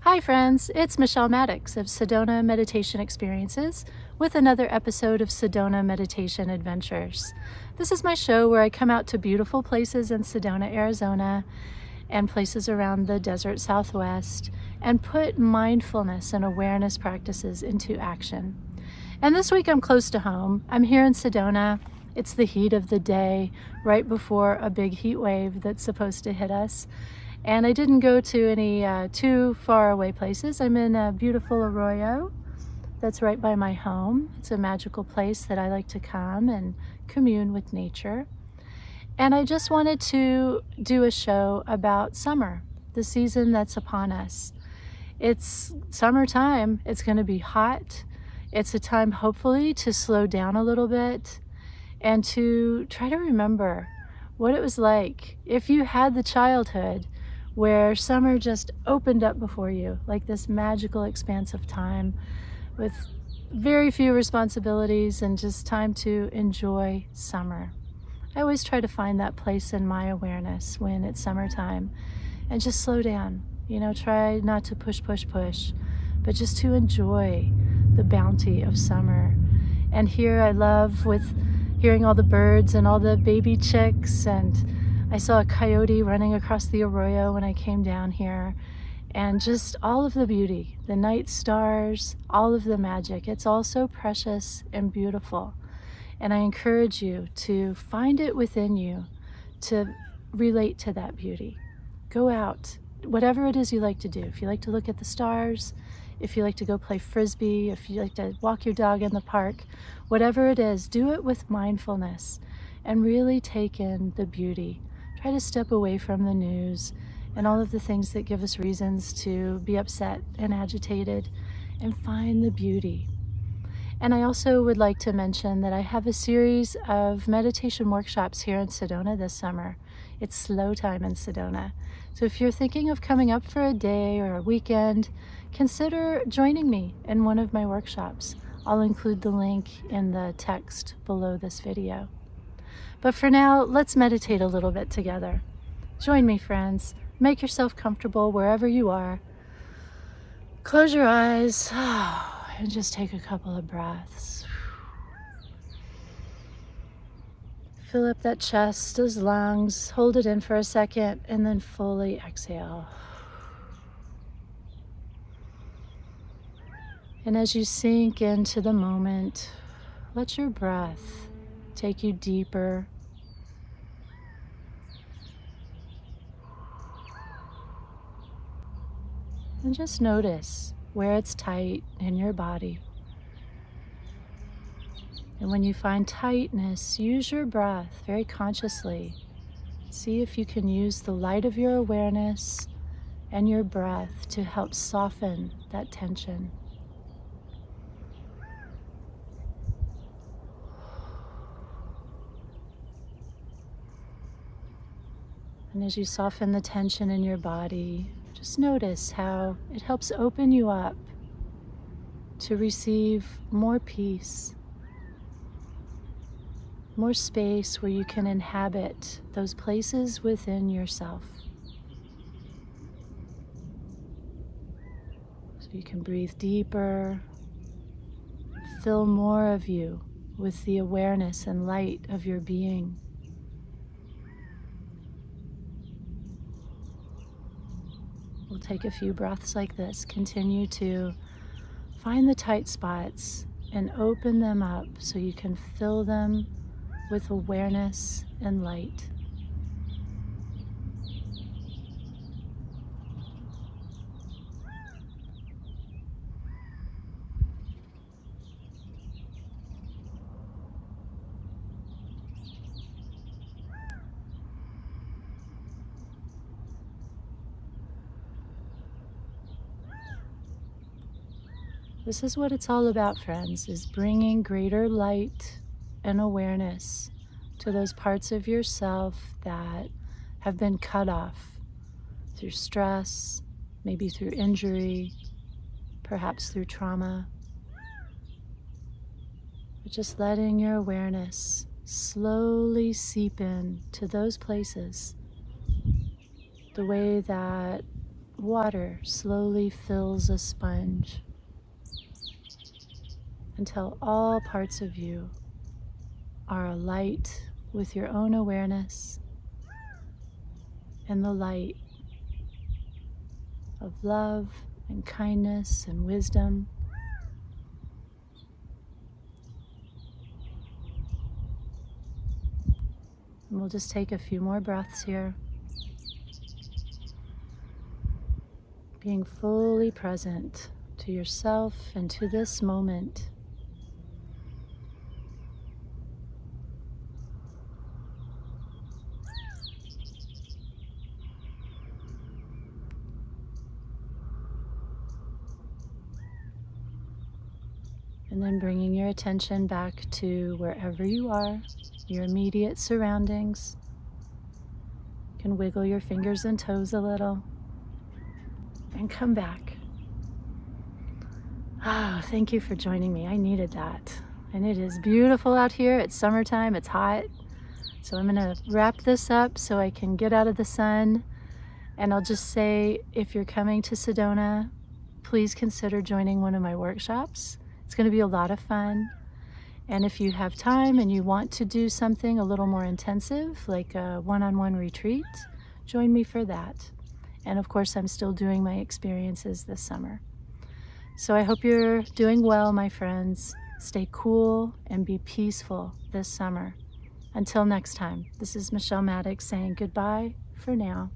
Hi friends, it's Michelle Maddox of Sedona Meditation Experiences with another episode of Sedona Meditation Adventures. This is my show where I come out to beautiful places in Sedona, Arizona and places around the desert Southwest and put mindfulness and awareness practices into action. And this week I'm close to home. I'm here in Sedona. It's the heat of the day right before a big heat wave that's supposed to hit us. And I didn't go to any too far away places. I'm in a beautiful arroyo that's right by my home. It's a magical place that I like to come and commune with nature. And I just wanted to do a show about summer, the season that's upon us. It's summertime. It's going to be hot. It's a time, hopefully, to slow down a little bit and to try to remember what it was like if you had the childhood where summer just opened up before you, like this magical expanse of time with very few responsibilities and just time to enjoy summer. I always try to find that place in my awareness when it's summertime and just slow down. Try not to push, but just to enjoy the bounty of summer. And here I love with hearing all the birds and all the baby chicks, and I saw a coyote running across the arroyo when I came down here, and just all of the beauty, the night stars, all of the magic. It's all so precious and beautiful. And I encourage you to find it within you to relate to that beauty. Go out, whatever it is you like to do. If you like to look at the stars, if you like to go play frisbee, if you like to walk your dog in the park, whatever it is, do it with mindfulness and really take in the beauty. Try to step away from the news and all of the things that give us reasons to be upset and agitated, and find the beauty. And I also would like to mention that I have a series of meditation workshops here in Sedona this summer. It's slow time in Sedona. So if you're thinking of coming up for a day or a weekend, consider joining me in one of my workshops. I'll include the link in the text below this video. But for now, let's meditate a little bit together. Join me, friends. Make yourself comfortable wherever you are. Close your eyes and just take a couple of breaths. Fill up that chest, those lungs. Hold it in for a second and then fully exhale. And as you sink into the moment, let your breath take you deeper. And just notice where it's tight in your body. And when you find tightness, use your breath very consciously. See if you can use the light of your awareness and your breath to help soften that tension. And as you soften the tension in your body, just notice how it helps open you up to receive more peace, more space where you can inhabit those places within yourself. So you can breathe deeper, fill more of you with the awareness and light of your being. We'll take a few breaths like this. Continue to find the tight spots and open them up so you can fill them with awareness and light. This is what it's all about, friends, is bringing greater light and awareness to those parts of yourself that have been cut off through stress, maybe through injury, perhaps through trauma. But just letting your awareness slowly seep in to those places the way that water slowly fills a sponge until all parts of you are alight with your own awareness and the light of love and kindness and wisdom. And we'll just take a few more breaths here, being fully present to yourself and to this moment. And then bringing your attention back to wherever you are, your immediate surroundings. You can wiggle your fingers and toes a little and come back. Thank you for joining me. I needed that. And it is beautiful out here. It's summertime, it's hot. So I'm gonna wrap this up so I can get out of the sun. And I'll just say, if you're coming to Sedona, please consider joining one of my workshops. It's gonna be a lot of fun. And if you have time and you want to do something a little more intensive, like a one-on-one retreat, join me for that. And of course, I'm still doing my experiences this summer. So I hope you're doing well, my friends. Stay cool and be peaceful this summer. Until next time, this is Michelle Maddox saying goodbye for now.